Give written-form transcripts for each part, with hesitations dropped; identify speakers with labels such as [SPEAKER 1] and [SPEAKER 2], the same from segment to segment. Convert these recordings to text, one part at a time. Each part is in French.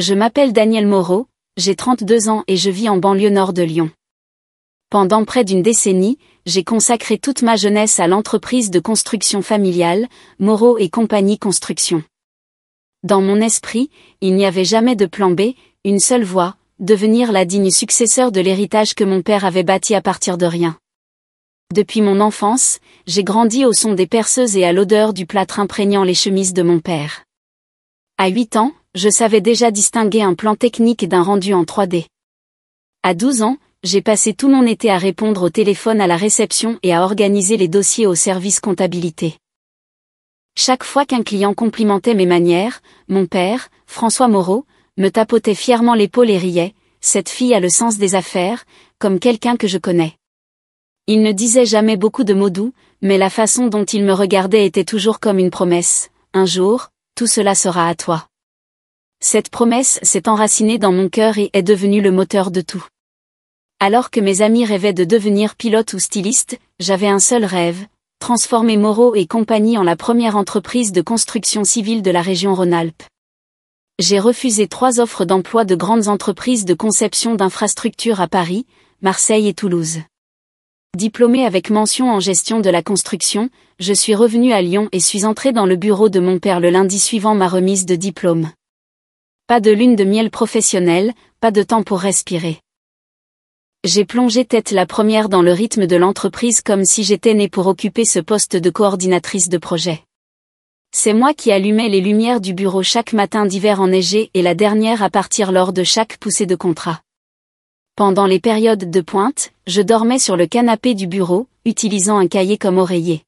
[SPEAKER 1] Je m'appelle Danielle Moreau, j'ai 32 ans et je vis en banlieue nord de Lyon. Pendant près d'une décennie, j'ai consacré toute ma jeunesse à l'entreprise de construction familiale, Moreau et Compagnie Construction. Dans mon esprit, il n'y avait jamais de plan B, une seule voie, devenir la digne successeur de l'héritage que mon père avait bâti à partir de rien. Depuis mon enfance, j'ai grandi au son des perceuses et à l'odeur du plâtre imprégnant les chemises de mon père. À 8 ans, je savais déjà distinguer un plan technique d'un rendu en 3D. À 12 ans, j'ai passé tout mon été à répondre au téléphone à la réception et à organiser les dossiers au service comptabilité. Chaque fois qu'un client complimentait mes manières, mon père, François Moreau, me tapotait fièrement l'épaule et riait, « Cette fille a le sens des affaires », comme quelqu'un que je connais. Il ne disait jamais beaucoup de mots doux, mais la façon dont il me regardait était toujours comme une promesse, « Un jour, tout cela sera à toi ». Cette promesse s'est enracinée dans mon cœur et est devenue le moteur de tout. Alors que mes amis rêvaient de devenir pilote ou styliste, j'avais un seul rêve, transformer Moreau et Compagnie en la première entreprise de construction civile de la région Rhône-Alpes. J'ai refusé 3 offres d'emploi de grandes entreprises de conception d'infrastructures à Paris, Marseille et Toulouse. Diplômée avec mention en gestion de la construction, je suis revenue à Lyon et suis entrée dans le bureau de mon père le lundi suivant ma remise de diplôme. Pas de lune de miel professionnelle, pas de temps pour respirer. J'ai plongé tête la première dans le rythme de l'entreprise comme si j'étais née pour occuper ce poste de coordinatrice de projet. C'est moi qui allumais les lumières du bureau chaque matin d'hiver enneigé et la dernière à partir lors de chaque poussée de contrat. Pendant les périodes de pointe, je dormais sur le canapé du bureau, utilisant un cahier comme oreiller.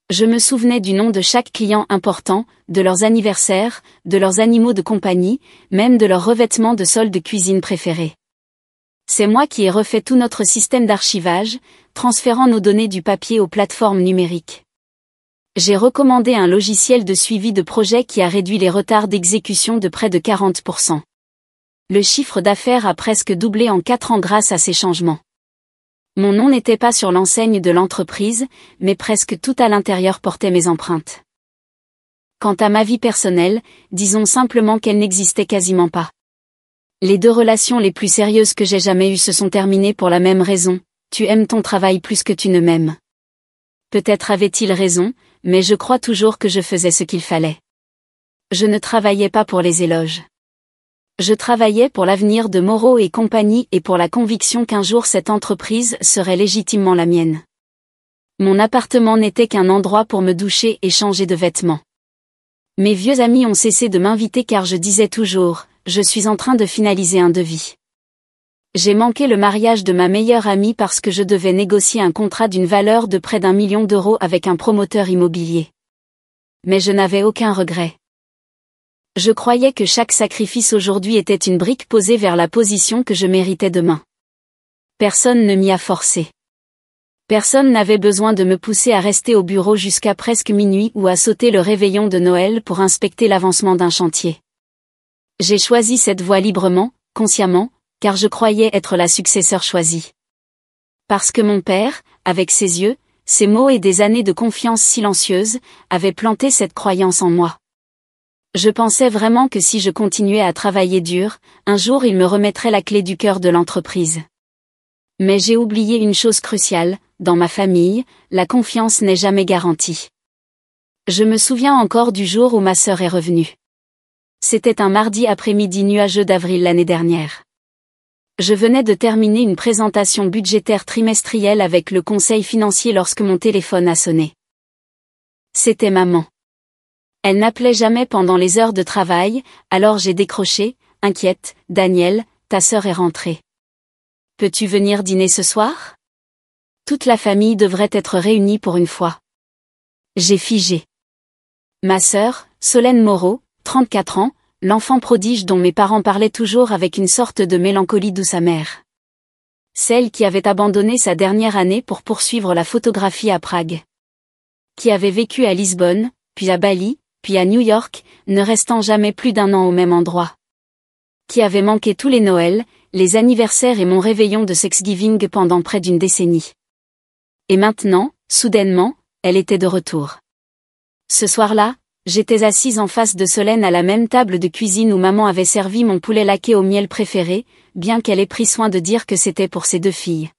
[SPEAKER 1] Je me souvenais du nom de chaque client important, de leurs anniversaires, de leurs animaux de compagnie, même de leurs revêtements de solde cuisine préférés. C'est moi qui ai refait tout notre système d'archivage, transférant nos données du papier aux plateformes numériques. J'ai recommandé un logiciel de suivi de projet qui a réduit les retards d'exécution de près de 40%. Le chiffre d'affaires a presque doublé en 4 ans grâce à ces changements. Mon nom n'était pas sur l'enseigne de l'entreprise, mais presque tout à l'intérieur portait mes empreintes. Quant à ma vie personnelle, disons simplement qu'elle n'existait quasiment pas. Les 2 relations les plus sérieuses que j'ai jamais eues se sont terminées pour la même raison, tu aimes ton travail plus que tu ne m'aimes. Peut-être avait-il raison, mais je crois toujours que je faisais ce qu'il fallait. Je ne travaillais pas pour les éloges. Je travaillais pour l'avenir de Moreau et Compagnie et pour la conviction qu'un jour cette entreprise serait légitimement la mienne. Mon appartement n'était qu'un endroit pour me doucher et changer de vêtements. Mes vieux amis ont cessé de m'inviter car je disais toujours, je suis en train de finaliser un devis. J'ai manqué le mariage de ma meilleure amie parce que je devais négocier un contrat d'une valeur de près d'1 million d'euros avec un promoteur immobilier. Mais je n'avais aucun regret. Je croyais que chaque sacrifice aujourd'hui était une brique posée vers la position que je méritais demain. Personne ne m'y a forcé. Personne n'avait besoin de me pousser à rester au bureau jusqu'à presque minuit ou à sauter le réveillon de Noël pour inspecter l'avancement d'un chantier. J'ai choisi cette voie librement, consciemment, car je croyais être la successeur choisie. Parce que mon père, avec ses yeux, ses mots et des années de confiance silencieuse, avait planté cette croyance en moi. Je pensais vraiment que si je continuais à travailler dur, un jour il me remettrait la clé du cœur de l'entreprise. Mais j'ai oublié une chose cruciale, dans ma famille, la confiance n'est jamais garantie. Je me souviens encore du jour où ma sœur est revenue. C'était un mardi après-midi nuageux d'avril l'année dernière. Je venais de terminer une présentation budgétaire trimestrielle avec le conseil financier lorsque mon téléphone a sonné. C'était maman. Elle n'appelait jamais pendant les heures de travail, alors j'ai décroché, inquiète, « Danielle, ta sœur est rentrée. Peux-tu venir dîner ce soir ? Toute la famille devrait être réunie pour une fois. » J'ai figé. Ma sœur, Solène Moreau, 34 ans, l'enfant prodige dont mes parents parlaient toujours avec une sorte de mélancolie douce amère. Celle qui avait abandonné sa dernière année pour poursuivre la photographie à Prague. Qui avait vécu à Lisbonne, puis à Bali, puis à New York, ne restant jamais plus d'1 an au même endroit. Qui avait manqué tous les Noëls, les anniversaires et mon réveillon de Thanksgiving pendant près d'1 décennie. Et maintenant, soudainement, elle était de retour. Ce soir-là, J'étais assise en face de Solène à la même table de cuisine où maman avait servi mon poulet laqué au miel préféré, bien qu'elle ait pris soin de dire que c'était pour ses 2 filles.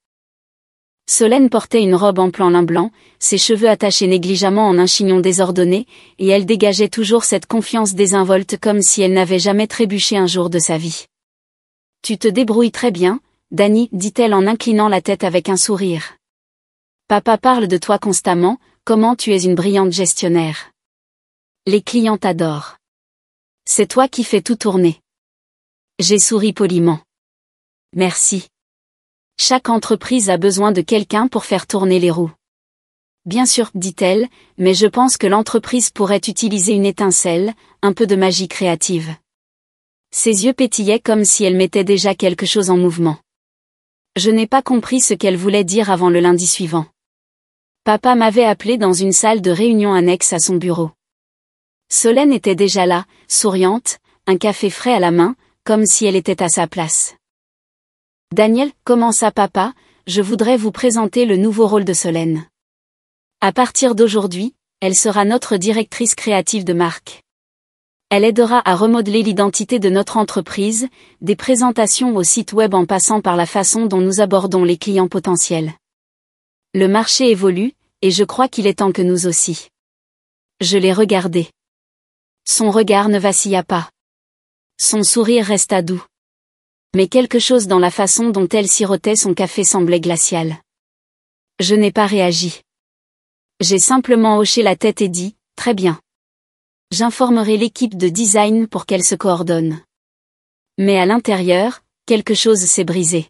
[SPEAKER 1] Solène portait une robe en plan lin blanc, ses cheveux attachés négligemment en un chignon désordonné, et elle dégageait toujours cette confiance désinvolte comme si elle n'avait jamais trébuché un jour de sa vie. « Tu te débrouilles très bien, Dani, dit-elle en inclinant la tête avec un sourire. Papa parle de toi constamment, comment tu es une brillante gestionnaire. Les clients t'adorent. C'est toi qui fais tout tourner. » J'ai souri poliment. Merci. Chaque entreprise a besoin de quelqu'un pour faire tourner les roues. Bien sûr, dit-elle, mais je pense que l'entreprise pourrait utiliser une étincelle, un peu de magie créative. Ses yeux pétillaient comme si elle mettait déjà quelque chose en mouvement. Je n'ai pas compris ce qu'elle voulait dire avant le lundi suivant. Papa m'avait appelé dans une salle de réunion annexe à son bureau. Solène était déjà là, souriante, un café frais à la main, comme si elle était à sa place. « Daniel, commença papa, je voudrais vous présenter le nouveau rôle de Solène. À partir d'aujourd'hui, elle sera notre directrice créative de marque. Elle aidera à remodeler l'identité de notre entreprise, des présentations au site web en passant par la façon dont nous abordons les clients potentiels. Le marché évolue, et je crois qu'il est temps que nous aussi. » Je l'ai regardé. Son regard ne vacilla pas. Son sourire resta doux. Mais quelque chose dans la façon dont elle sirotait son café semblait glacial. Je n'ai pas réagi. J'ai simplement hoché la tête et dit, « Très bien. J'informerai l'équipe de design pour qu'elle se coordonne. » Mais à l'intérieur, quelque chose s'est brisé.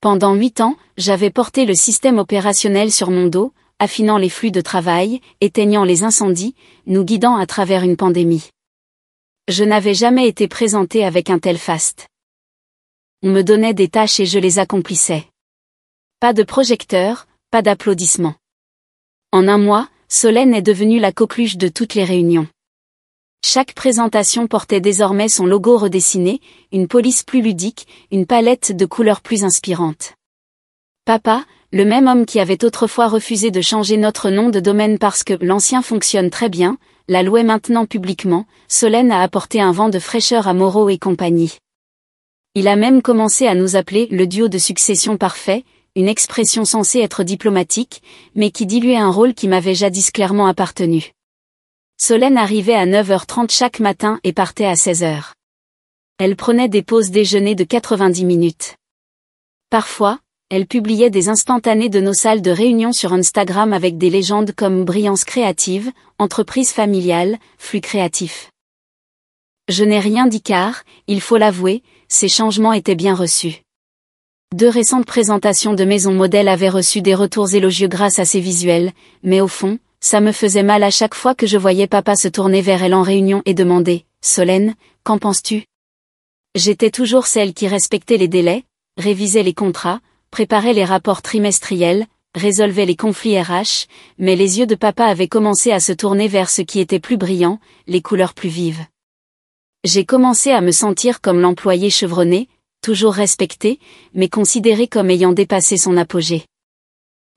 [SPEAKER 1] Pendant 8 ans, j'avais porté le système opérationnel sur mon dos, affinant les flux de travail, éteignant les incendies, nous guidant à travers une pandémie. Je n'avais jamais été présentée avec un tel faste. On me donnait des tâches et je les accomplissais. Pas de projecteur, pas d'applaudissements. En un mois, Solène est devenue la coqueluche de toutes les réunions. Chaque présentation portait désormais son logo redessiné, une police plus ludique, une palette de couleurs plus inspirante. Papa, le même homme qui avait autrefois refusé de changer notre nom de domaine parce que l'ancien fonctionne très bien, la louait maintenant publiquement. Solène a apporté un vent de fraîcheur à Moreau et compagnie. Il a même commencé à nous appeler le duo de succession parfait, une expression censée être diplomatique, mais qui diluait un rôle qui m'avait jadis clairement appartenu. Solène arrivait à 9h30 chaque matin et partait à 16h. Elle prenait des pauses déjeuner de 90 minutes. Parfois, elle publiait des instantanés de nos salles de réunion sur Instagram avec des légendes comme Brillance créative, entreprise familiale, flux créatif. Je n'ai rien dit car, il faut l'avouer, ces changements étaient bien reçus. 2 récentes présentations de maisons modèles avaient reçu des retours élogieux grâce à ces visuels, mais au fond, ça me faisait mal à chaque fois que je voyais papa se tourner vers elle en réunion et demander « Solène, qu'en penses-tu » J'étais toujours celle qui respectait les délais, révisait les contrats, préparait les rapports trimestriels, résolvait les conflits RH, mais les yeux de papa avaient commencé à se tourner vers ce qui était plus brillant, les couleurs plus vives. J'ai commencé à me sentir comme l'employé chevronné, toujours respecté, mais considéré comme ayant dépassé son apogée.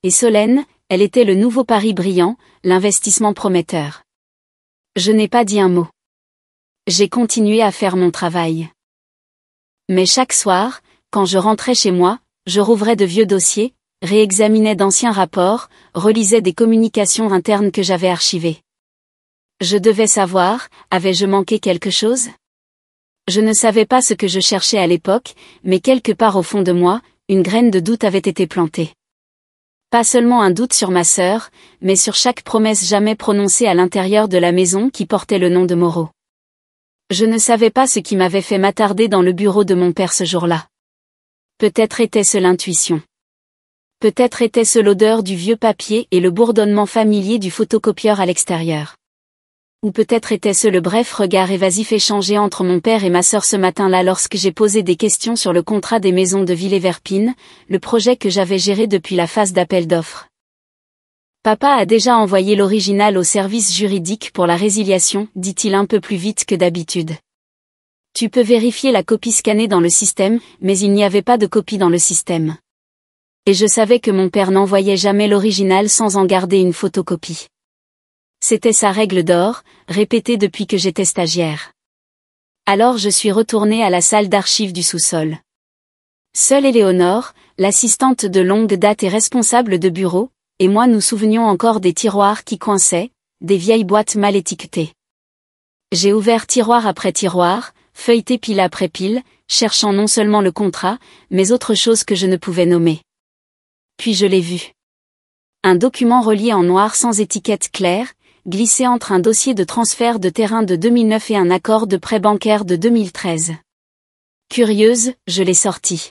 [SPEAKER 1] Et Solène, elle était le nouveau pari brillant, l'investissement prometteur. Je n'ai pas dit un mot. J'ai continué à faire mon travail. Mais chaque soir, quand je rentrais chez moi, je rouvrais de vieux dossiers, réexaminais d'anciens rapports, relisais des communications internes que j'avais archivées. Je devais savoir, avais-je manqué quelque chose ? Je ne savais pas ce que je cherchais à l'époque, mais quelque part au fond de moi, une graine de doute avait été plantée. Pas seulement un doute sur ma sœur, mais sur chaque promesse jamais prononcée à l'intérieur de la maison qui portait le nom de Moreau. Je ne savais pas ce qui m'avait fait m'attarder dans le bureau de mon père ce jour-là. Peut-être était-ce l'intuition. Peut-être était-ce l'odeur du vieux papier et le bourdonnement familier du photocopieur à l'extérieur. Ou peut-être était-ce le bref regard évasif échangé entre mon père et ma sœur ce matin-là lorsque j'ai posé des questions sur le contrat des maisons de Villers-Verpines, le projet que j'avais géré depuis la phase d'appel d'offres. Papa a déjà envoyé l'original au service juridique pour la résiliation, dit-il un peu plus vite que d'habitude. Tu peux vérifier la copie scannée dans le système, mais il n'y avait pas de copie dans le système. Et je savais que mon père n'envoyait jamais l'original sans en garder une photocopie. C'était sa règle d'or, répétée depuis que j'étais stagiaire. Alors je suis retournée à la salle d'archives du sous-sol. Seule Éléonore, l'assistante de longue date et responsable de bureau, et moi nous souvenions encore des tiroirs qui coinçaient, des vieilles boîtes mal étiquetées. J'ai ouvert tiroir après tiroir, feuilleté pile après pile, cherchant non seulement le contrat, mais autre chose que je ne pouvais nommer. Puis je l'ai vu. Un document relié en noir sans étiquette claire, glissé entre un dossier de transfert de terrain de 2009 et un accord de prêt bancaire de 2013. Curieuse, je l'ai sorti.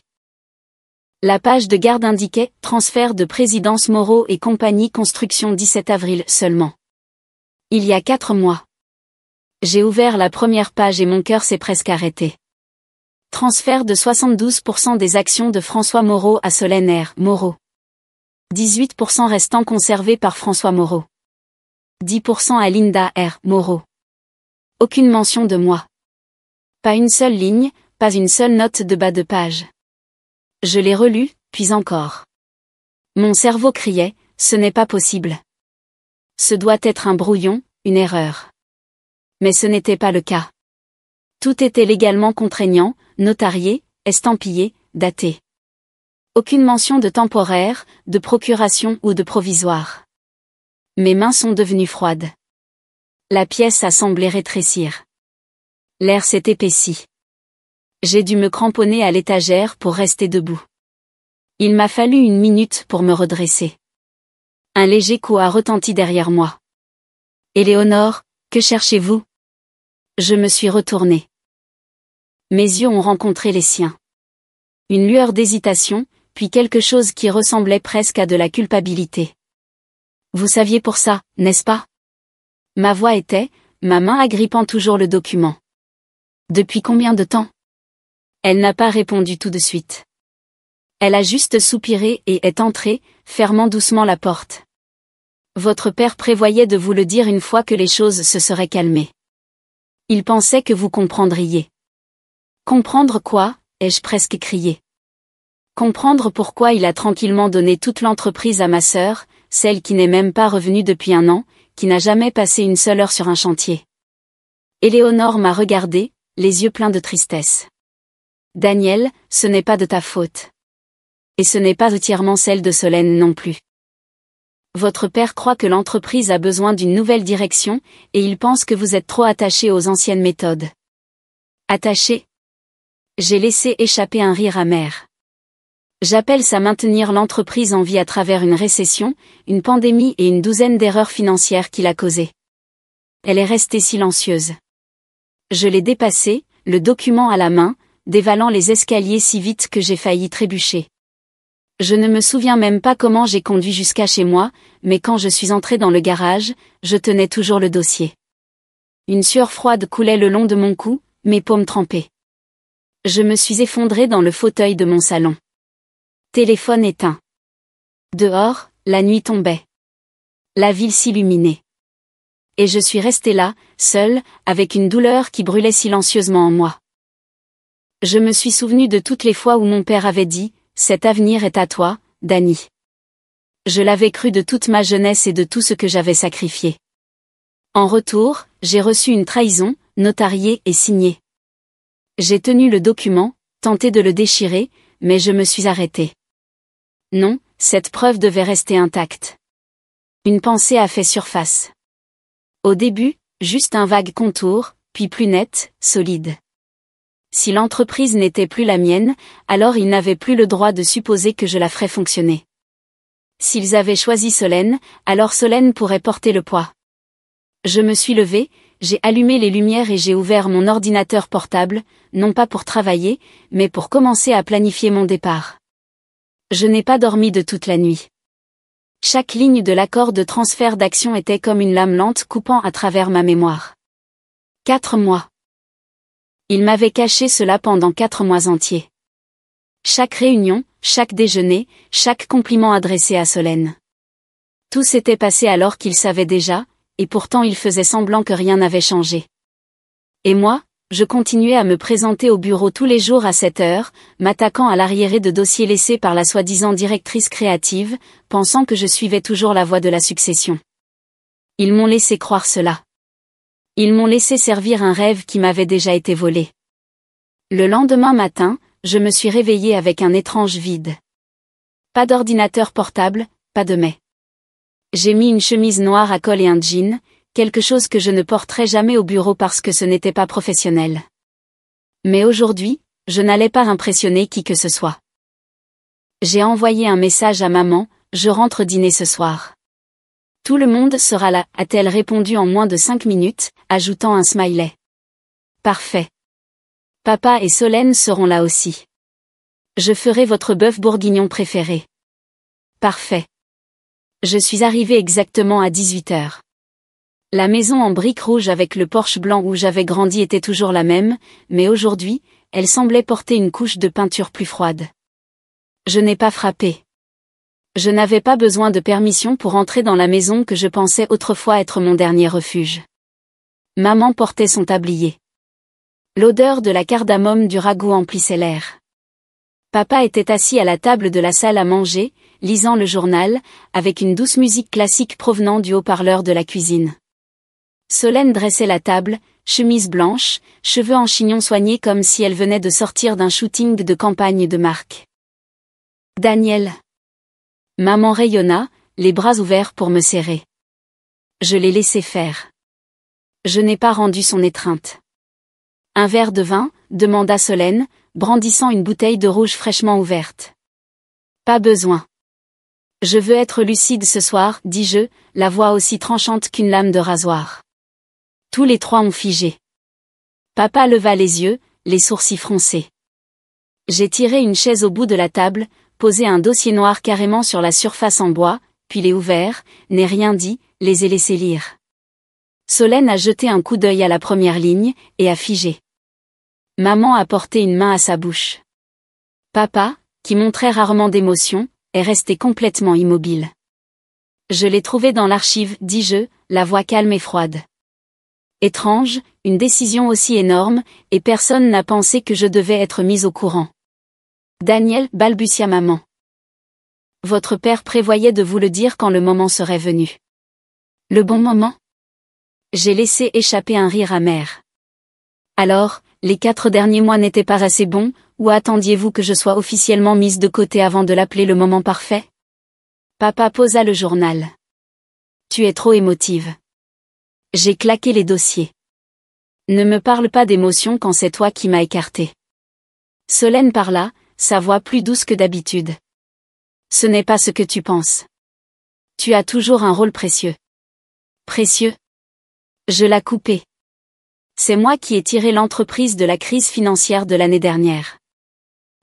[SPEAKER 1] La page de garde indiquait « Transfert de présidence Moreau et compagnie construction 17 avril seulement ». Il y a 4 mois. J'ai ouvert la première page et mon cœur s'est presque arrêté. Transfert de 72% des actions de François Moreau à Solène R. Moreau. 18% restant conservés par François Moreau. 10% à Linda R. Moreau. Aucune mention de moi. Pas une seule ligne, pas une seule note de bas de page. Je l'ai relu, puis encore. Mon cerveau criait, ce n'est pas possible. Ce doit être un brouillon, une erreur. Mais ce n'était pas le cas. Tout était légalement contraignant, notarié, estampillé, daté. Aucune mention de temporaire, de procuration ou de provisoire. Mes mains sont devenues froides. La pièce a semblé rétrécir. L'air s'est épaissi. J'ai dû me cramponner à l'étagère pour rester debout. Il m'a fallu 1 minute pour me redresser. Un léger coup a retenti derrière moi. Éléonore, que cherchez-vous? Je me suis retournée. Mes yeux ont rencontré les siens. Une lueur d'hésitation, puis quelque chose qui ressemblait presque à de la culpabilité. Vous saviez pour ça, n'est-ce pas? Ma voix était, ma main agrippant toujours le document. Depuis combien de temps? Elle n'a pas répondu tout de suite. Elle a juste soupiré et est entrée, fermant doucement la porte. Votre père prévoyait de vous le dire une fois que les choses se seraient calmées. Il pensait que vous comprendriez. Comprendre quoi? Ai-je presque crié. Comprendre pourquoi il a tranquillement donné toute l'entreprise à ma sœur, celle qui n'est même pas revenue depuis 1 an, qui n'a jamais passé une seule heure sur un chantier. Éléonore m'a regardé, les yeux pleins de tristesse. Daniel, ce n'est pas de ta faute. Et ce n'est pas entièrement celle de Solène non plus. Votre père croit que l'entreprise a besoin d'une nouvelle direction, et il pense que vous êtes trop attaché aux anciennes méthodes. Attaché? J'ai laissé échapper un rire amer. J'appelle ça maintenir l'entreprise en vie à travers une récession, une pandémie et une douzaine d'erreurs financières qu'il a causées. Elle est restée silencieuse. Je l'ai dépassée, le document à la main, dévalant les escaliers si vite que j'ai failli trébucher. Je ne me souviens même pas comment j'ai conduit jusqu'à chez moi, mais quand je suis entrée dans le garage, je tenais toujours le dossier. Une sueur froide coulait le long de mon cou, mes paumes trempées. Je me suis effondrée dans le fauteuil de mon salon. Téléphone éteint. Dehors, la nuit tombait. La ville s'illuminait. Et je suis restée là, seule, avec une douleur qui brûlait silencieusement en moi. Je me suis souvenue de toutes les fois où mon père avait dit « Cet avenir est à toi, Dany ». Je l'avais cru de toute ma jeunesse et de tout ce que j'avais sacrifié. En retour, j'ai reçu une trahison, notariée et signée. J'ai tenu le document, tenté de le déchirer, mais je me suis arrêtée. Non, cette preuve devait rester intacte. Une pensée a fait surface. Au début, juste un vague contour, puis plus net, solide. Si l'entreprise n'était plus la mienne, alors ils n'avaient plus le droit de supposer que je la ferais fonctionner. S'ils avaient choisi Solène, alors Solène pourrait porter le poids. Je me suis levée, j'ai allumé les lumières et j'ai ouvert mon ordinateur portable, non pas pour travailler, mais pour commencer à planifier mon départ. Je n'ai pas dormi de toute la nuit. Chaque ligne de l'accord de transfert d'action était comme une lame lente coupant à travers ma mémoire. 4 mois. Il m'avait caché cela pendant 4 mois entiers. Chaque réunion, chaque déjeuner, chaque compliment adressé à Solène. Tout s'était passé alors qu'il savait déjà, et pourtant il faisait semblant que rien n'avait changé. Et moi, je continuais à me présenter au bureau tous les jours à 7 heures, m'attaquant à l'arriéré de dossiers laissés par la soi-disant directrice créative, pensant que je suivais toujours la voie de la succession. Ils m'ont laissé croire cela. Ils m'ont laissé servir un rêve qui m'avait déjà été volé. Le lendemain matin, je me suis réveillée avec un étrange vide. Pas d'ordinateur portable, pas de mai. J'ai mis une chemise noire à col et un jean, quelque chose que je ne porterai jamais au bureau parce que ce n'était pas professionnel. Mais aujourd'hui, je n'allais pas impressionner qui que ce soit. J'ai envoyé un message à maman, je rentre dîner ce soir. Tout le monde sera là, a-t-elle répondu en moins de 5 minutes, ajoutant un smiley. Parfait. Papa et Solène seront là aussi. Je ferai votre bœuf bourguignon préféré. Parfait. Je suis arrivée exactement à 18h. La maison en briques rouges avec le porche blanc où j'avais grandi était toujours la même, mais aujourd'hui, elle semblait porter une couche de peinture plus froide. Je n'ai pas frappé. Je n'avais pas besoin de permission pour entrer dans la maison que je pensais autrefois être mon dernier refuge. Maman portait son tablier. L'odeur de la cardamome du ragoût emplissait l'air. Papa était assis à la table de la salle à manger, lisant le journal, avec une douce musique classique provenant du haut-parleur de la cuisine. Solène dressait la table, chemise blanche, cheveux en chignon soignés comme si elle venait de sortir d'un shooting de campagne de marque. Daniel. Maman rayonna, les bras ouverts pour me serrer. Je l'ai laissé faire. Je n'ai pas rendu son étreinte. Un verre de vin, demanda Solène, brandissant une bouteille de rouge fraîchement ouverte. Pas besoin. Je veux être lucide ce soir, dis-je, la voix aussi tranchante qu'une lame de rasoir. Tous les trois ont figé. Papa leva les yeux, les sourcils froncés. J'ai tiré une chaise au bout de la table, posé un dossier noir carrément sur la surface en bois, puis les ouvert, n'ai rien dit, les ai laissés lire. Solène a jeté un coup d'œil à la première ligne, et a figé. Maman a porté une main à sa bouche. Papa, qui montrait rarement d'émotion, est resté complètement immobile. Je l'ai trouvé dans l'archive, dis-je, la voix calme et froide. Étrange, une décision aussi énorme, et personne n'a pensé que je devais être mise au courant. Daniel, balbutia maman. Votre père prévoyait de vous le dire quand le moment serait venu. Le bon moment? J'ai laissé échapper un rire amer. Alors, les 4 derniers mois n'étaient pas assez bons, ou attendiez-vous que je sois officiellement mise de côté avant de l'appeler le moment parfait? Papa posa le journal. Tu es trop émotive. J'ai claqué les dossiers. Ne me parle pas d'émotion quand c'est toi qui m'as écarté. Solène parla, sa voix plus douce que d'habitude. Ce n'est pas ce que tu penses. Tu as toujours un rôle précieux. Précieux? Je l'ai coupé. C'est moi qui ai tiré l'entreprise de la crise financière de l'année dernière.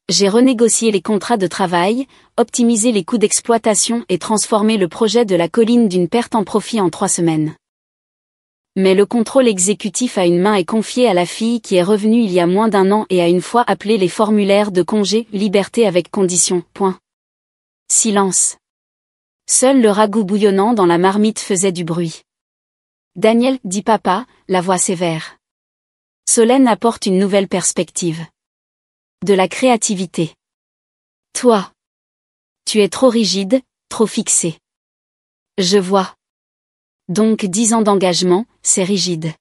[SPEAKER 1] J'ai renégocié les contrats de travail, optimisé les coûts d'exploitation et transformé le projet de la colline d'une perte en profit en 3 semaines. Mais le contrôle exécutif à une main est confié à la fille qui est revenue il y a moins d'1 an et a une fois appelé les formulaires de congé, liberté avec condition, point. Silence. Seul le ragoût bouillonnant dans la marmite faisait du bruit. Daniel, dit papa, la voix sévère. Solène apporte une nouvelle perspective. De la créativité. Toi. Tu es trop rigide, trop fixé. Je vois. Donc 10 ans d'engagement, c'est rigide.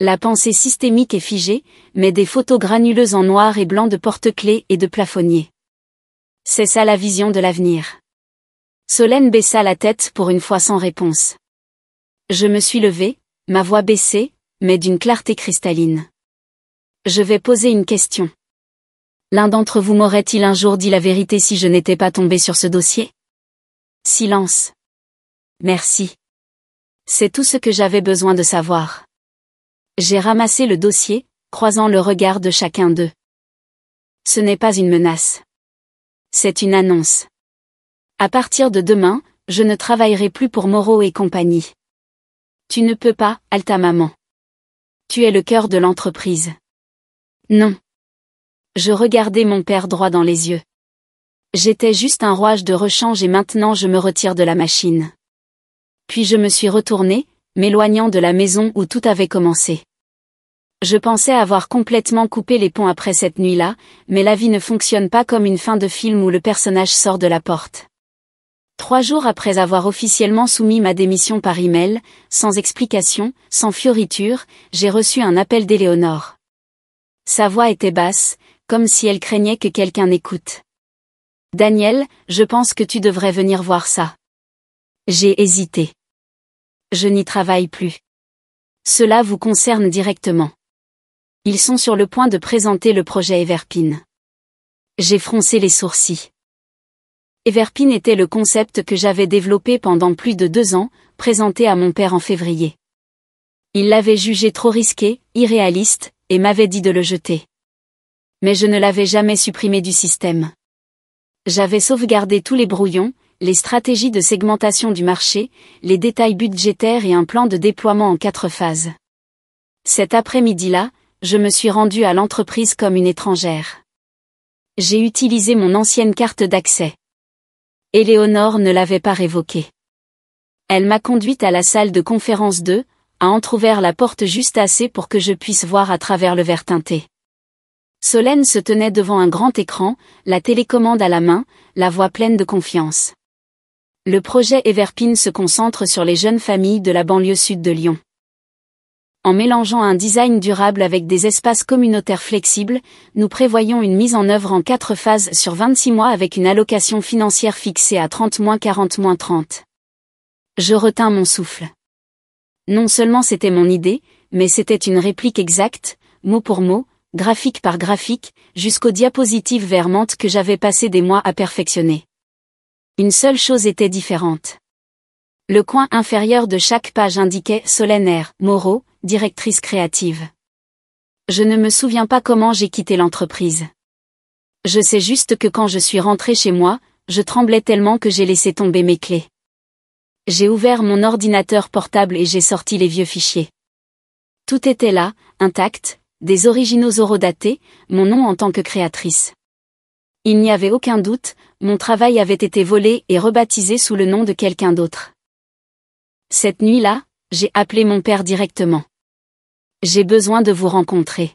[SPEAKER 1] La pensée systémique est figée, mais des photos granuleuses en noir et blanc de porte-clés et de plafonniers. C'est ça la vision de l'avenir. Solène baissa la tête pour une fois sans réponse. Je me suis levée, ma voix baissée, mais d'une clarté cristalline. Je vais poser une question. L'un d'entre vous m'aurait-il un jour dit la vérité si je n'étais pas tombée sur ce dossier? Silence. Merci. C'est tout ce que j'avais besoin de savoir. J'ai ramassé le dossier, croisant le regard de chacun d'eux. Ce n'est pas une menace. C'est une annonce. À partir de demain, je ne travaillerai plus pour Moreau et compagnie. Tu ne peux pas, halta maman. Tu es le cœur de l'entreprise. Non. Je regardais mon père droit dans les yeux. J'étais juste un rouage de rechange et maintenant je me retire de la machine. Puis je me suis retournée, m'éloignant de la maison où tout avait commencé. Je pensais avoir complètement coupé les ponts après cette nuit-là, mais la vie ne fonctionne pas comme une fin de film où le personnage sort de la porte. 3 jours après avoir officiellement soumis ma démission par email, sans explication, sans fioriture, j'ai reçu un appel d'Éléonore. Sa voix était basse, comme si elle craignait que quelqu'un n'écoute. « Daniel, je pense que tu devrais venir voir ça. » J'ai hésité. Je n'y travaille plus. Cela vous concerne directement. Ils sont sur le point de présenter le projet Everpin. J'ai froncé les sourcils. Everpin était le concept que j'avais développé pendant plus de 2 ans, présenté à mon père en février. Il l'avait jugé trop risqué, irréaliste, et m'avait dit de le jeter. Mais je ne l'avais jamais supprimé du système. J'avais sauvegardé tous les brouillons, les stratégies de segmentation du marché, les détails budgétaires et un plan de déploiement en 4 phases. Cet après-midi-là, je me suis rendue à l'entreprise comme une étrangère. J'ai utilisé mon ancienne carte d'accès. Éléonore ne l'avait pas révoquée. Elle m'a conduite à la salle de conférence 2, a entrouvert la porte juste assez pour que je puisse voir à travers le verre teinté. Solène se tenait devant un grand écran, la télécommande à la main, la voix pleine de confiance. Le projet Everpin se concentre sur les jeunes familles de la banlieue sud de Lyon. En mélangeant un design durable avec des espaces communautaires flexibles, nous prévoyons une mise en œuvre en 4 phases sur 26 mois avec une allocation financière fixée à 30-40-30. Je retins mon souffle. Non seulement c'était mon idée, mais c'était une réplique exacte, mot pour mot, graphique par graphique, jusqu'aux diapositives vermantes que j'avais passé des mois à perfectionner. Une seule chose était différente. Le coin inférieur de chaque page indiquait Solène R. Moreau, directrice créative. Je ne me souviens pas comment j'ai quitté l'entreprise. Je sais juste que quand je suis rentrée chez moi, je tremblais tellement que j'ai laissé tomber mes clés. J'ai ouvert mon ordinateur portable et j'ai sorti les vieux fichiers. Tout était là, intact, des originaux horodatés, mon nom en tant que créatrice. Il n'y avait aucun doute, mon travail avait été volé et rebaptisé sous le nom de quelqu'un d'autre. Cette nuit-là, j'ai appelé mon père directement. J'ai besoin de vous rencontrer.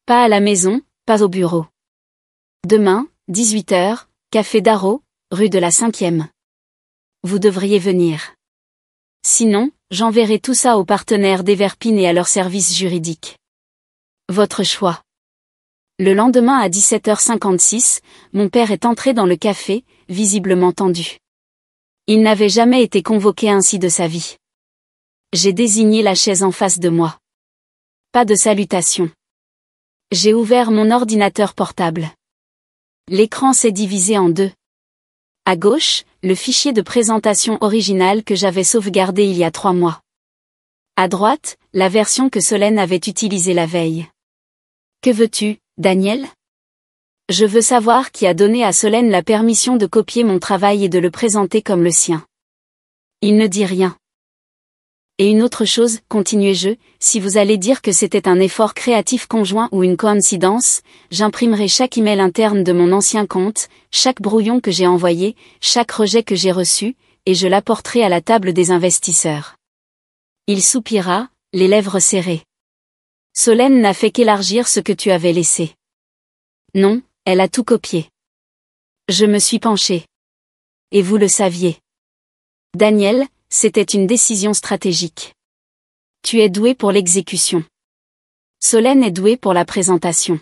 [SPEAKER 1] Pas à la maison, pas au bureau. Demain, 18h, Café Darro, rue de la 5e. Vous devriez venir. Sinon, j'enverrai tout ça aux partenaires d'Everpin et à leur service juridique. Votre choix. Le lendemain à 17h56, mon père est entré dans le café, visiblement tendu. Il n'avait jamais été convoqué ainsi de sa vie. J'ai désigné la chaise en face de moi. Pas de salutation. J'ai ouvert mon ordinateur portable. L'écran s'est divisé en 2. À gauche, le fichier de présentation original que j'avais sauvegardé il y a 3 mois. À droite, la version que Solène avait utilisée la veille. Que veux-tu, Daniel ? Je veux savoir qui a donné à Solène la permission de copier mon travail et de le présenter comme le sien. Il ne dit rien. Et une autre chose, continuai-je, si vous allez dire que c'était un effort créatif conjoint ou une coïncidence, j'imprimerai chaque email interne de mon ancien compte, chaque brouillon que j'ai envoyé, chaque rejet que j'ai reçu, et je l'apporterai à la table des investisseurs. Il soupira, les lèvres serrées. Solène n'a fait qu'élargir ce que tu avais laissé. Non, elle a tout copié. Je me suis penché. Et vous le saviez. Daniel, c'était une décision stratégique. Tu es doué pour l'exécution. Solène est douée pour la présentation.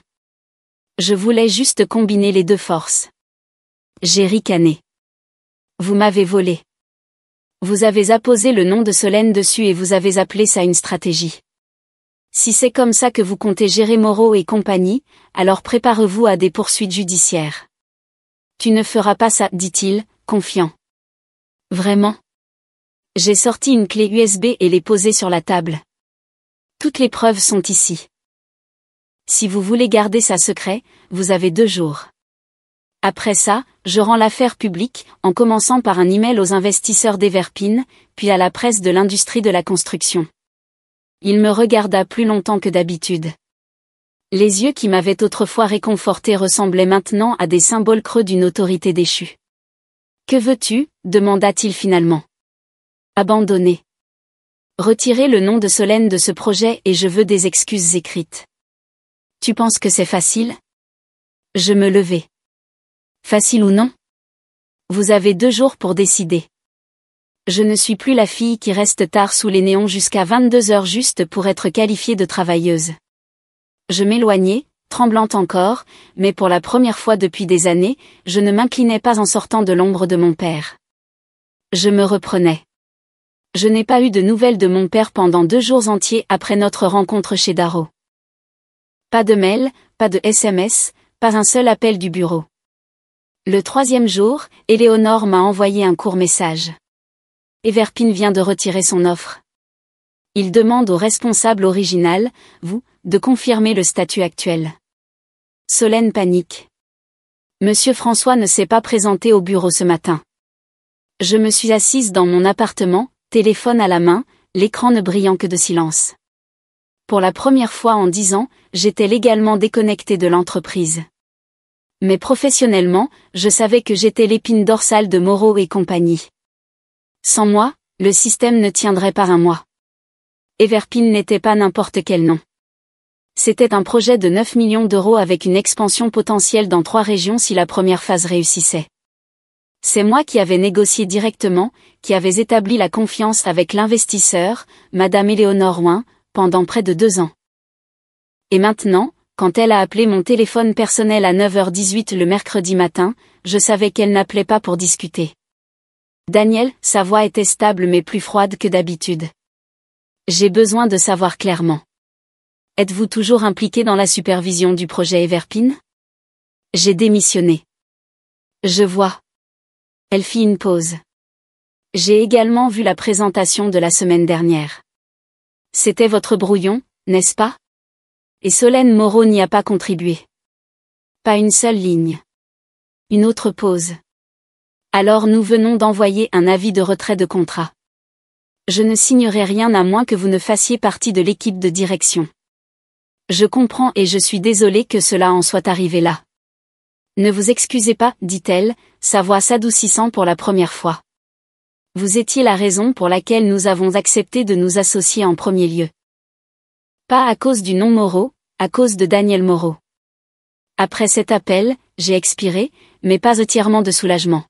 [SPEAKER 1] Je voulais juste combiner les 2 forces. J'ai ricané. Vous m'avez volé. Vous avez apposé le nom de Solène dessus et vous avez appelé ça une stratégie. Si c'est comme ça que vous comptez gérer Moreau et compagnie, alors préparez-vous à des poursuites judiciaires. Tu ne feras pas ça, dit-il, confiant. Vraiment ? J'ai sorti une clé USB et l'ai posée sur la table. Toutes les preuves sont ici. Si vous voulez garder ça secret, vous avez 2 jours. Après ça, je rends l'affaire publique, en commençant par un email aux investisseurs d'Everpin, puis à la presse de l'industrie de la construction. Il me regarda plus longtemps que d'habitude. Les yeux qui m'avaient autrefois réconforté ressemblaient maintenant à des symboles creux d'une autorité déchue. « Que veux-tu » demanda-t-il finalement. « Abandonner. Retirer le nom de Solène de ce projet et je veux des excuses écrites. » « Tu penses que c'est facile ? Je me levai. « Facile ou non ? Vous avez 2 jours pour décider. Je ne suis plus la fille qui reste tard sous les néons jusqu'à 22 heures juste pour être qualifiée de travailleuse. Je m'éloignais, tremblante encore, mais pour la première fois depuis des années, je ne m'inclinais pas en sortant de l'ombre de mon père. Je me reprenais. Je n'ai pas eu de nouvelles de mon père pendant 2 jours entiers après notre rencontre chez Darrow. Pas de mail, pas de SMS, pas un seul appel du bureau. Le 3e jour, Éléonore m'a envoyé un court message. Everpin vient de retirer son offre. Il demande au responsable original, vous, de confirmer le statut actuel. Solène panique. Monsieur François ne s'est pas présenté au bureau ce matin. Je me suis assise dans mon appartement, téléphone à la main, l'écran ne brillant que de silence. Pour la première fois en 10 ans, j'étais légalement déconnectée de l'entreprise. Mais professionnellement, je savais que j'étais l'épine dorsale de Moreau et compagnie. Sans moi, le système ne tiendrait pas un mois. Everpin n'était pas n'importe quel nom. C'était un projet de 9 millions d'euros avec une expansion potentielle dans 3 régions si la première phase réussissait. C'est moi qui avais négocié directement, qui avais établi la confiance avec l'investisseur, Madame Éléonore Ouin, pendant près de 2 ans. Et maintenant, quand elle a appelé mon téléphone personnel à 9h18 le mercredi matin, je savais qu'elle n'appelait pas pour discuter. Daniel, sa voix était stable mais plus froide que d'habitude. J'ai besoin de savoir clairement. Êtes-vous toujours impliqué dans la supervision du projet Everpin? J'ai démissionné. Je vois. Elle fit une pause. J'ai également vu la présentation de la semaine dernière. C'était votre brouillon, n'est-ce pas? Et Solène Moreau n'y a pas contribué. Pas une seule ligne. Une autre pause. Alors nous venons d'envoyer un avis de retrait de contrat. Je ne signerai rien à moins que vous ne fassiez partie de l'équipe de direction. Je comprends et je suis désolée que cela en soit arrivé là. Ne vous excusez pas, dit-elle, sa voix s'adoucissant pour la première fois. Vous étiez la raison pour laquelle nous avons accepté de nous associer en premier lieu. Pas à cause du nom Moreau, à cause de Daniel Moreau. Après cet appel, j'ai expiré, mais pas entièrement de soulagement.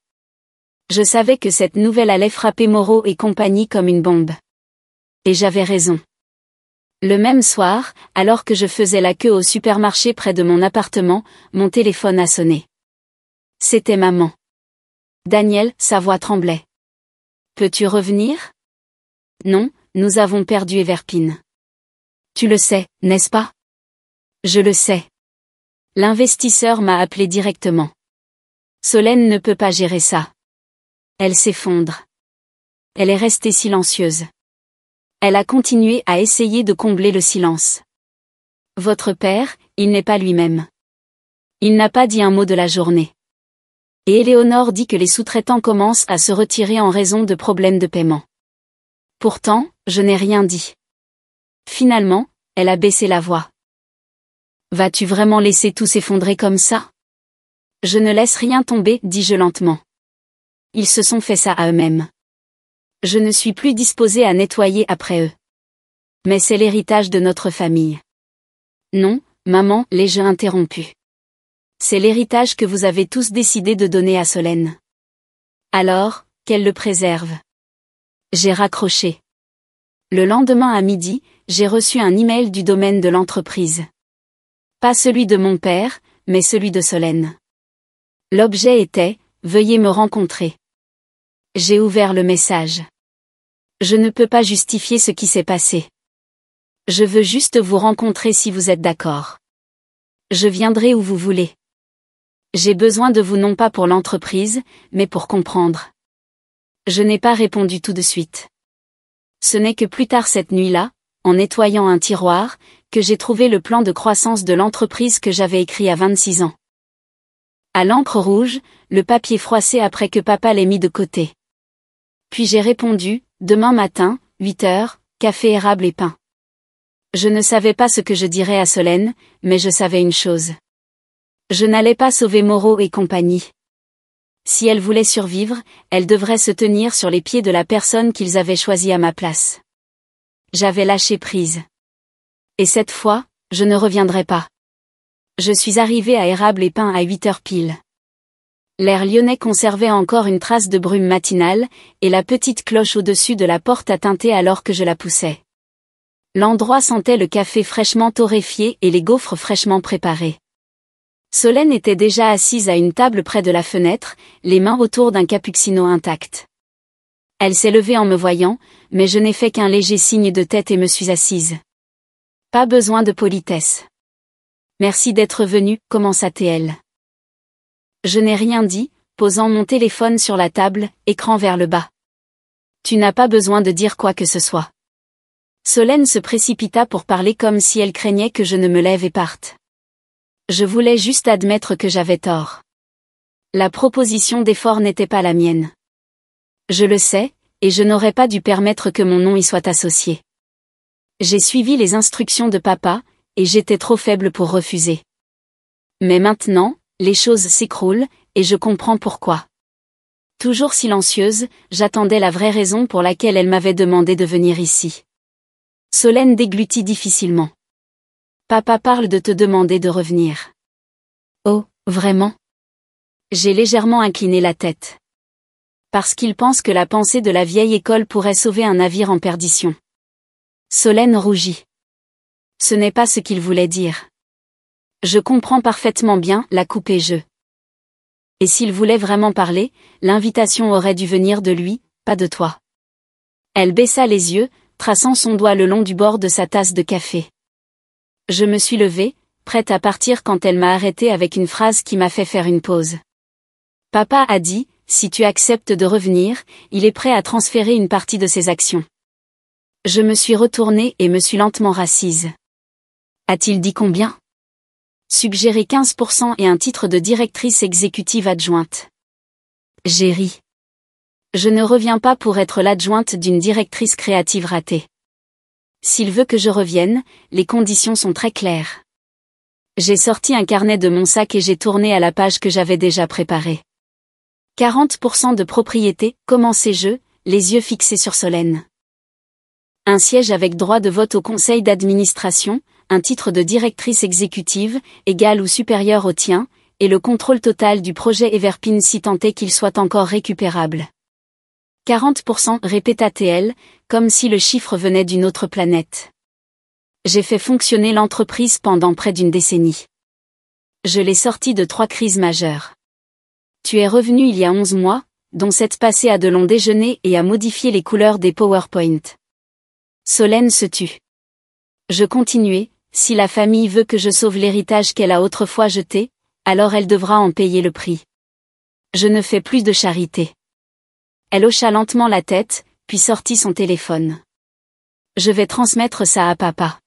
[SPEAKER 1] Je savais que cette nouvelle allait frapper Moreau et compagnie comme une bombe. Et j'avais raison. Le même soir, alors que je faisais la queue au supermarché près de mon appartement, mon téléphone a sonné. C'était maman. Daniel, sa voix tremblait. Peux-tu revenir? Non, nous avons perdu Everpin. Tu le sais, n'est-ce pas? Je le sais. L'investisseur m'a appelé directement. Solène ne peut pas gérer ça. Elle s'effondre. Elle est restée silencieuse. Elle a continué à essayer de combler le silence. Votre père, il n'est pas lui-même. Il n'a pas dit un mot de la journée. Et Éléonore dit que les sous-traitants commencent à se retirer en raison de problèmes de paiement. Pourtant, je n'ai rien dit. Finalement, elle a baissé la voix. Vas-tu vraiment laisser tout s'effondrer comme ça? Je ne laisse rien tomber, dis-je lentement. Ils se sont fait ça à eux-mêmes. Je ne suis plus disposée à nettoyer après eux. Mais c'est l'héritage de notre famille. Non, maman, l'ai-je interrompu. C'est l'héritage que vous avez tous décidé de donner à Solène. Alors, qu'elle le préserve. J'ai raccroché. Le lendemain à midi, j'ai reçu un email du domaine de l'entreprise. Pas celui de mon père, mais celui de Solène. L'objet était « Veuillez me rencontrer ». J'ai ouvert le message. Je ne peux pas justifier ce qui s'est passé. Je veux juste vous rencontrer si vous êtes d'accord. Je viendrai où vous voulez. J'ai besoin de vous non pas pour l'entreprise, mais pour comprendre. Je n'ai pas répondu tout de suite. Ce n'est que plus tard cette nuit-là, en nettoyant un tiroir, que j'ai trouvé le plan de croissance de l'entreprise que j'avais écrit à 26 ans. À l'encre rouge, le papier froissé après que papa l'ait mis de côté. Puis j'ai répondu, demain matin, 8 heures, café érable et pain. Je ne savais pas ce que je dirais à Solène, mais je savais une chose. Je n'allais pas sauver Moreau et compagnie. Si elle voulait survivre, elle devrait se tenir sur les pieds de la personne qu'ils avaient choisie à ma place. J'avais lâché prise. Et cette fois, je ne reviendrai pas. Je suis arrivée à Érable et Pain à 8 heures pile. L'air lyonnais conservait encore une trace de brume matinale, et la petite cloche au-dessus de la porte a tinté alors que je la poussais. L'endroit sentait le café fraîchement torréfié et les gaufres fraîchement préparés. Solène était déjà assise à une table près de la fenêtre, les mains autour d'un cappuccino intact. Elle s'est levée en me voyant, mais je n'ai fait qu'un léger signe de tête et me suis assise. Pas besoin de politesse. Merci d'être venue, commença-t-elle. Je n'ai rien dit, posant mon téléphone sur la table, écran vers le bas. Tu n'as pas besoin de dire quoi que ce soit. Solène se précipita pour parler comme si elle craignait que je ne me lève et parte. Je voulais juste admettre que j'avais tort. La proposition d'effort n'était pas la mienne. Je le sais, et je n'aurais pas dû permettre que mon nom y soit associé. J'ai suivi les instructions de papa, et j'étais trop faible pour refuser. Mais maintenant, les choses s'écroulent, et je comprends pourquoi. Toujours silencieuse, j'attendais la vraie raison pour laquelle elle m'avait demandé de venir ici. Solène déglutit difficilement. Papa parle de te demander de revenir. Oh, vraiment? J'ai légèrement incliné la tête. Parce qu'il pense que la pensée de la vieille école pourrait sauver un navire en perdition. Solène rougit. Ce n'est pas ce qu'il voulait dire. Je comprends parfaitement bien, la couper je. Et s'il voulait vraiment parler, l'invitation aurait dû venir de lui, pas de toi. Elle baissa les yeux, traçant son doigt le long du bord de sa tasse de café. Je me suis levée, prête à partir quand elle m'a arrêtée avec une phrase qui m'a fait faire une pause. Papa a dit, si tu acceptes de revenir, il est prêt à transférer une partie de ses actions. Je me suis retournée et me suis lentement rassise. A-t-il dit combien? Suggéré 15% et un titre de directrice exécutive adjointe. J'ai ri. Je ne reviens pas pour être l'adjointe d'une directrice créative ratée. S'il veut que je revienne, les conditions sont très claires. J'ai sorti un carnet de mon sac et j'ai tourné à la page que j'avais déjà préparée. 40% de propriété, commençai-je, les yeux fixés sur Solène. Un siège avec droit de vote au conseil d'administration, un titre de directrice exécutive, égal ou supérieur au tien, et le contrôle total du projet Everpin si tant est qu'il soit encore récupérable. 40%, répéta-t-elle, comme si le chiffre venait d'une autre planète. J'ai fait fonctionner l'entreprise pendant près d'une décennie. Je l'ai sortie de 3 crises majeures. Tu es revenu il y a 11 mois, dont 7 passés à de longs déjeuners et à modifier les couleurs des PowerPoint. Solène se tut. Je continuai, si la famille veut que je sauve l'héritage qu'elle a autrefois jeté, alors elle devra en payer le prix. Je ne fais plus de charité. Elle hocha lentement la tête, puis sortit son téléphone. Je vais transmettre ça à papa.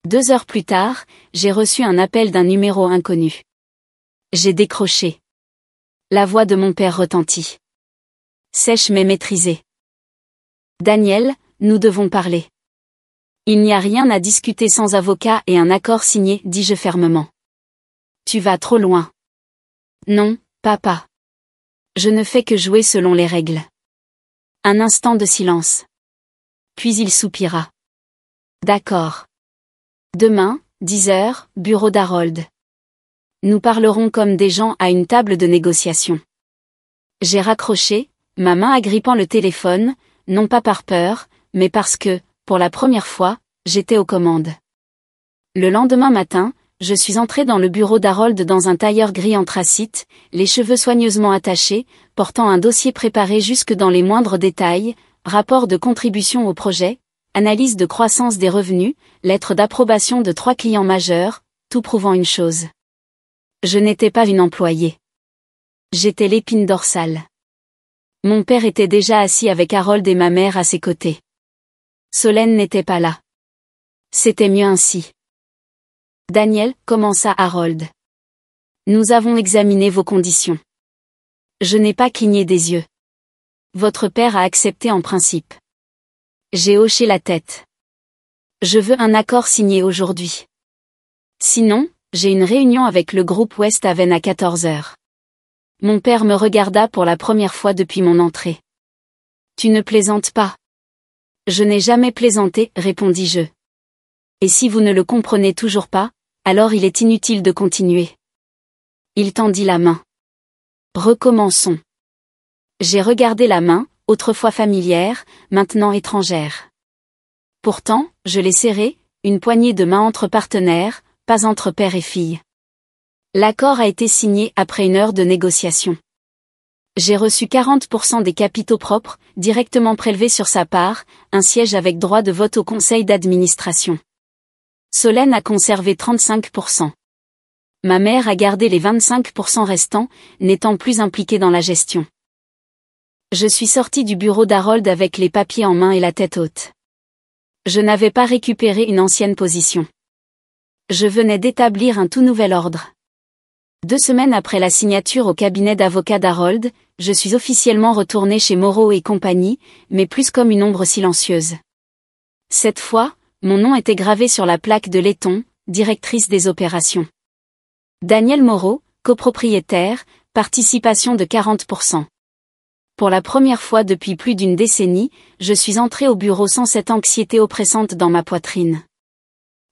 [SPEAKER 1] 2 heures plus tard, j'ai reçu un appel d'un numéro inconnu. J'ai décroché. La voix de mon père retentit. Sèche mais maîtrisée. Daniel, nous devons parler. Il n'y a rien à discuter sans avocat et un accord signé, dis-je fermement. Tu vas trop loin. Non, papa. Je ne fais que jouer selon les règles. Un instant de silence. Puis il soupira. D'accord. Demain, 10 heures, bureau d'Harold. Nous parlerons comme des gens à une table de négociation. J'ai raccroché, ma main agrippant le téléphone, non pas par peur, mais parce que, pour la première fois, j'étais aux commandes. Le lendemain matin, je suis entré dans le bureau d'Harold dans un tailleur gris anthracite, les cheveux soigneusement attachés, portant un dossier préparé jusque dans les moindres détails, rapport de contribution au projet, analyse de croissance des revenus, lettre d'approbation de 3 clients majeurs, tout prouvant une chose. Je n'étais pas une employée. J'étais l'épine dorsale. Mon père était déjà assis avec Harold et ma mère à ses côtés. Solène n'était pas là. C'était mieux ainsi. Daniel, commença Harold. Nous avons examiné vos conditions. Je n'ai pas cligné des yeux. Votre père a accepté en principe. J'ai hoché la tête. Je veux un accord signé aujourd'hui. Sinon, j'ai une réunion avec le groupe West Haven à 14 heures. Mon père me regarda pour la première fois depuis mon entrée. Tu ne plaisantes pas? Je n'ai jamais plaisanté, répondis-je. Et si vous ne le comprenez toujours pas, alors il est inutile de continuer. Il tendit la main. Recommençons. J'ai regardé la main, autrefois familière, maintenant étrangère. Pourtant, je l'ai serrée, une poignée de main entre partenaires, pas entre père et fille. L'accord a été signé après 1 heure de négociation. J'ai reçu 40% des capitaux propres, directement prélevés sur sa part, un siège avec droit de vote au conseil d'administration. Solène a conservé 35%. Ma mère a gardé les 25% restants, n'étant plus impliquée dans la gestion. Je suis sortie du bureau d'Harold avec les papiers en main et la tête haute. Je n'avais pas récupéré une ancienne position. Je venais d'établir un tout nouvel ordre. 2 semaines après la signature au cabinet d'avocats d'Harold, je suis officiellement retournée chez Moreau et compagnie, mais plus comme une ombre silencieuse. Cette fois, mon nom était gravé sur la plaque de laiton, directrice des opérations. Daniel Moreau, copropriétaire, participation de 40%. Pour la première fois depuis plus d'1 décennie, je suis entrée au bureau sans cette anxiété oppressante dans ma poitrine.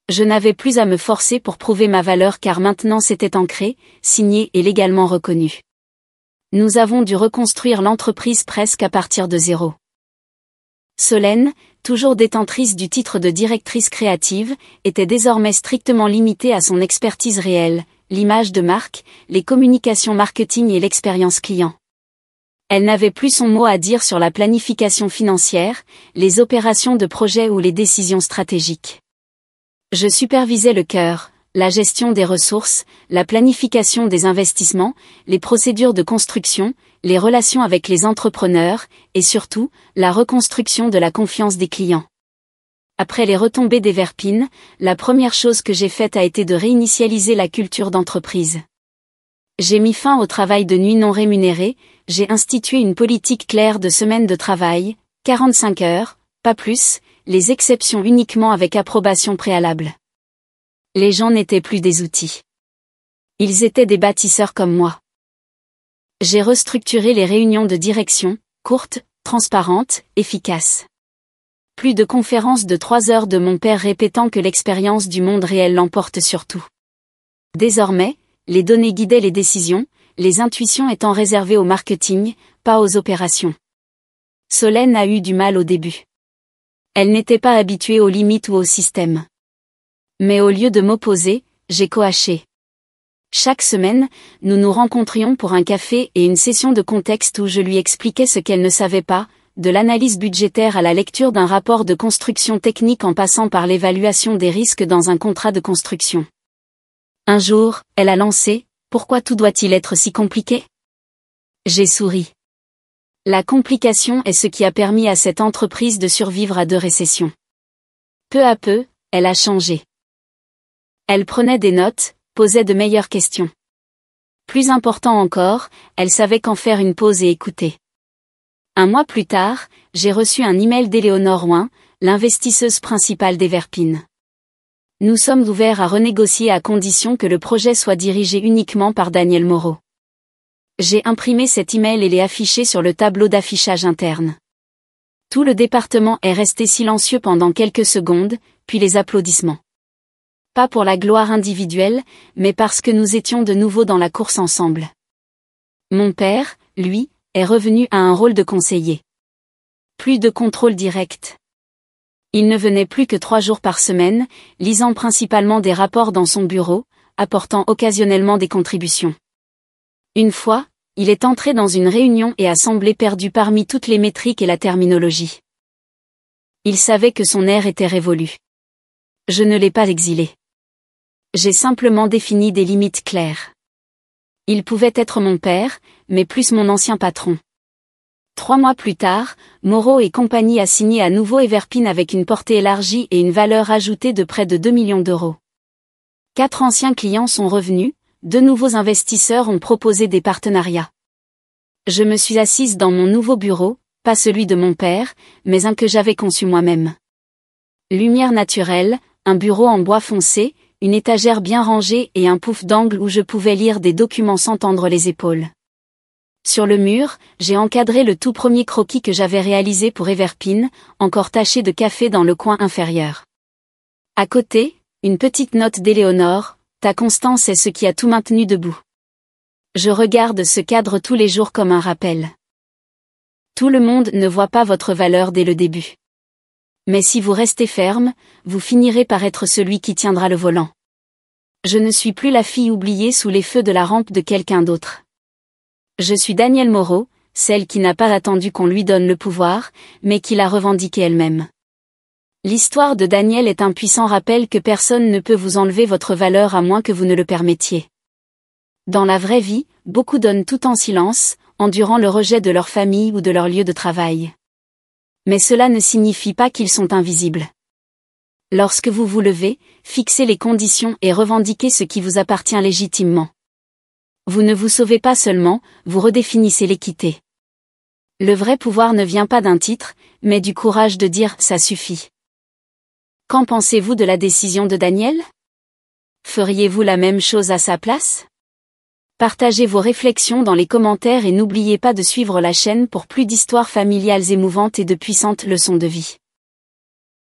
[SPEAKER 1] Je n'avais plus à me forcer pour prouver ma valeur car maintenant c'était ancré, signé et légalement reconnu. Nous avons dû reconstruire l'entreprise presque à partir de zéro. Solène, toujours détentrice du titre de directrice créative, était désormais strictement limitée à son expertise réelle, l'image de marque, les communications marketing et l'expérience client. Elle n'avait plus son mot à dire sur la planification financière, les opérations de projet ou les décisions stratégiques. Je supervisais le cœur, la gestion des ressources, la planification des investissements, les procédures de construction, les relations avec les entrepreneurs, et surtout, la reconstruction de la confiance des clients. Après les retombées d'Everpine, la première chose que j'ai faite a été de réinitialiser la culture d'entreprise. J'ai mis fin au travail de nuit non rémunéré, j'ai institué une politique claire de semaine de travail, 45 heures, pas plus, les exceptions uniquement avec approbation préalable. Les gens n'étaient plus des outils. Ils étaient des bâtisseurs comme moi. J'ai restructuré les réunions de direction, courtes, transparentes, efficaces. Plus de conférences de 3 heures de mon père répétant que l'expérience du monde réel l'emporte sur tout. Désormais, les données guidaient les décisions, les intuitions étant réservées au marketing, pas aux opérations. Solène a eu du mal au début. Elle n'était pas habituée aux limites ou au système. Mais au lieu de m'opposer, j'ai coaché. Chaque semaine, nous nous rencontrions pour un café et une session de contexte où je lui expliquais ce qu'elle ne savait pas, de l'analyse budgétaire à la lecture d'un rapport de construction technique en passant par l'évaluation des risques dans un contrat de construction. Un jour, elle a lancé « Pourquoi tout doit-il être si compliqué ?» J'ai souri. La complication est ce qui a permis à cette entreprise de survivre à 2 récessions. Peu à peu, elle a changé. Elle prenait des notes, posait de meilleures questions. Plus important encore, elle savait quand faire une pause et écouter. 1 mois plus tard, j'ai reçu un email d'Éléonore Ouin, l'investisseuse principale d'Everpine. Nous sommes ouverts à renégocier à condition que le projet soit dirigé uniquement par Daniel Moreau. J'ai imprimé cet email et l'ai affiché sur le tableau d'affichage interne. Tout le département est resté silencieux pendant quelques secondes, puis les applaudissements. Pas pour la gloire individuelle, mais parce que nous étions de nouveau dans la course ensemble. Mon père, lui, est revenu à un rôle de conseiller. Plus de contrôle direct. Il ne venait plus que 3 jours par semaine, lisant principalement des rapports dans son bureau, apportant occasionnellement des contributions. Une fois, il est entré dans une réunion et a semblé perdu parmi toutes les métriques et la terminologie. Il savait que son air était révolu. Je ne l'ai pas exilé. J'ai simplement défini des limites claires. Il pouvait être mon père, mais plus mon ancien patron. 3 mois plus tard, Moreau et compagnie a signé à nouveau Everpine avec une portée élargie et une valeur ajoutée de près de 2 millions d'euros. 4 anciens clients sont revenus, 2 nouveaux investisseurs ont proposé des partenariats. Je me suis assise dans mon nouveau bureau, pas celui de mon père, mais un que j'avais conçu moi-même. Lumière naturelle, un bureau en bois foncé, une étagère bien rangée et un pouf d'angle où je pouvais lire des documents sans tendre les épaules. Sur le mur, j'ai encadré le tout premier croquis que j'avais réalisé pour Everpine, encore taché de café dans le coin inférieur. À côté, une petite note d'Éléonore, ta constance est ce qui a tout maintenu debout. Je regarde ce cadre tous les jours comme un rappel. Tout le monde ne voit pas votre valeur dès le début. Mais si vous restez ferme, vous finirez par être celui qui tiendra le volant. Je ne suis plus la fille oubliée sous les feux de la rampe de quelqu'un d'autre. Je suis Danielle Moreau, celle qui n'a pas attendu qu'on lui donne le pouvoir, mais qui l'a revendiqué elle-même. L'histoire de Danielle est un puissant rappel que personne ne peut vous enlever votre valeur à moins que vous ne le permettiez. Dans la vraie vie, beaucoup donnent tout en silence, endurant le rejet de leur famille ou de leur lieu de travail. Mais cela ne signifie pas qu'ils sont invisibles. Lorsque vous vous levez, fixez les conditions et revendiquez ce qui vous appartient légitimement. Vous ne vous sauvez pas seulement, vous redéfinissez l'équité. Le vrai pouvoir ne vient pas d'un titre, mais du courage de dire « ça suffit ». Qu'en pensez-vous de la décision de Danielle? Feriez-vous la même chose à sa place? Partagez vos réflexions dans les commentaires et n'oubliez pas de suivre la chaîne pour plus d'histoires familiales émouvantes et de puissantes leçons de vie.